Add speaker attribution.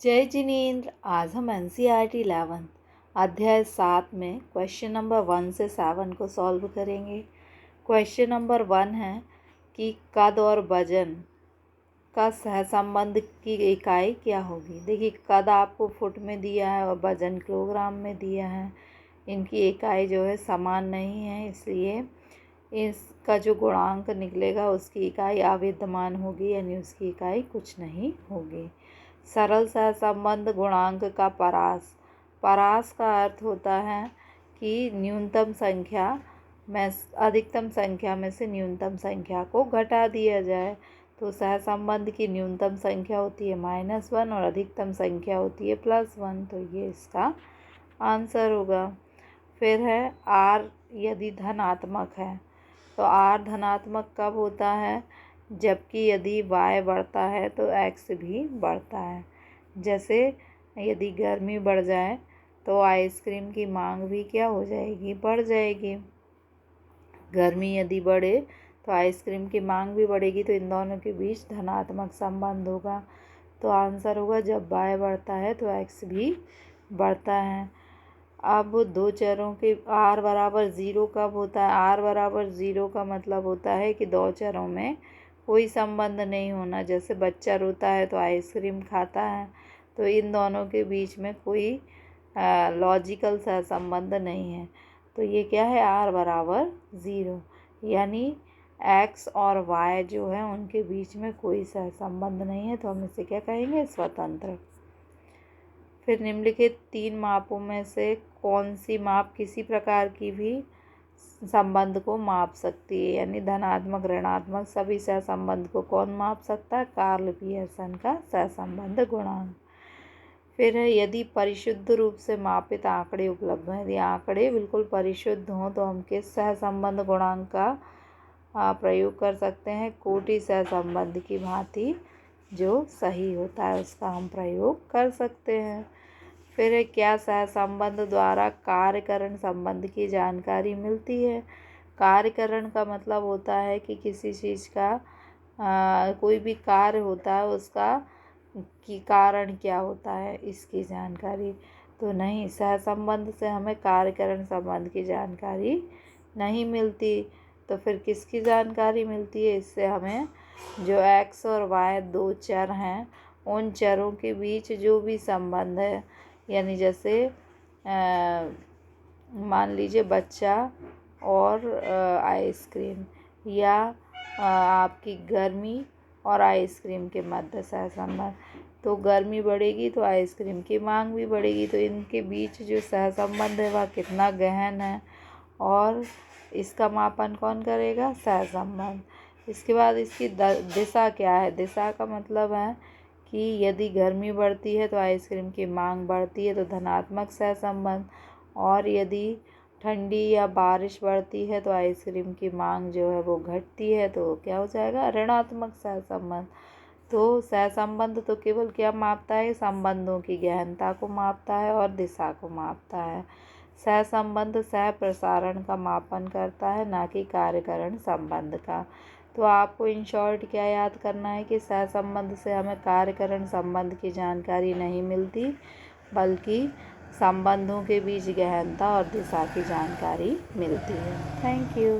Speaker 1: जय जिनेन्द्र। आज हम NCERT 11 अध्याय 7 में क्वेश्चन नंबर 1 से 7 को सॉल्व करेंगे। क्वेश्चन नंबर 1 है कि कद और वजन का सहसंबंध की इकाई क्या होगी। देखिए, कद आपको फुट में दिया है और वजन किलोग्राम में दिया है। इनकी इकाई जो है समान नहीं है, इसलिए इसका जो गुणांक निकलेगा उसकी इकाई अविद्यमान होगी, यानी उसकी इकाई कुछ नहीं होगी। सरल सहसंबंध गुणांक का परास। परास का अर्थ होता है कि न्यूनतम संख्या में अधिकतम संख्या में से न्यूनतम संख्या को घटा दिया जाए। तो सहसंबंध की न्यूनतम संख्या होती है -1 और अधिकतम संख्या होती है +1, तो ये इसका आंसर होगा। फिर है r यदि धनात्मक है, तो r धनात्मक कब होता है, जबकि यदि y बढ़ता है तो x भी बढ़ता है। जैसे यदि गर्मी बढ़ जाए तो आइसक्रीम की मांग भी क्या हो जाएगी, बढ़ जाएगी। गर्मी यदि बढ़े तो आइसक्रीम की मांग भी बढ़ेगी, तो इन दोनों के बीच धनात्मक संबंध होगा। तो आंसर होगा जब y बढ़ता है तो x भी बढ़ता है। अब दो चरों के r बराबर 0 कब होता है। r बराबर 0 का मतलब होता है कि दो चरों में कोई संबंध नहीं होना। जैसे बच्चा रोता है तो आइसक्रीम खाता है, तो इन दोनों के बीच में कोई लॉजिकल सहसंबंध नहीं है। तो ये क्या है, r बराबर 0, यानी x और y जो है उनके बीच में कोई सहसंबंध नहीं है, तो हम इसे क्या कहेंगे, स्वतंत्र। फिर निम्नलिखित 3 मापों में से कौन सी माप किसी प्रकार की भी संबंध को माप सकती है, यानी धनात्मक ऋणात्मक सभी सहसंबंध को कौन माप सकता है, कार्ल पियर्सन का सहसंबंध गुणांक। फिर है यदि परिशुद्ध रूप से मापित आंकड़े उपलब्ध हैं। यदि आंकड़े बिल्कुल परिशुद्ध हों तो हम किस सहसंबंध गुणांक का प्रयोग कर सकते हैं, कोटि सहसंबंध की भांति जो सही होता है उसका हम प्रयोग कर सकते हैं। फिर है क्या सहसंबंध द्वारा कार्यकरण संबंध की जानकारी मिलती है। कार्यकरण का मतलब होता है कि किसी चीज़ का कोई भी कार्य होता है उसका कि कारण क्या होता है, इसकी जानकारी। तो नहीं, सहसंबंध से हमें कार्यकरण संबंध की जानकारी नहीं मिलती। तो फिर किसकी जानकारी मिलती है, इससे हमें जो x और y दो चर हैं उन चरों के बीच जो भी संबंध है, यानी जैसे मान लीजिए बच्चा और आइसक्रीम, या आपकी गर्मी और आइसक्रीम के मध्य सहसंबंध। तो गर्मी बढ़ेगी तो आइसक्रीम की मांग भी बढ़ेगी, तो इनके बीच जो सहसंबंध है वह कितना गहन है, और इसका मापन कौन करेगा, सहसंबंध। इसके बाद इसकी दिशा क्या है। दिशा का मतलब है कि यदि गर्मी बढ़ती है तो आइसक्रीम की मांग बढ़ती है, तो धनात्मक सहसंबंध, और यदि ठंडी या बारिश बढ़ती है तो आइसक्रीम की मांग जो है वो घटती है, तो क्या हो जाएगा, ऋणात्मक सहसंबंध। तो सहसंबंध तो केवल क्या मापता है, संबंधों की गहनता को मापता है और दिशा को मापता है। सहसंबंध सह प्रसारण का मापन करता है, ना कि कार्यकरण संबंध का। तो आपको इन शॉर्ट क्या याद करना है कि सहसंबंध से हमें कार्यकरण संबंध की जानकारी नहीं मिलती, बल्कि संबंधों के बीच गहनता और दिशा की जानकारी मिलती है। Thank you.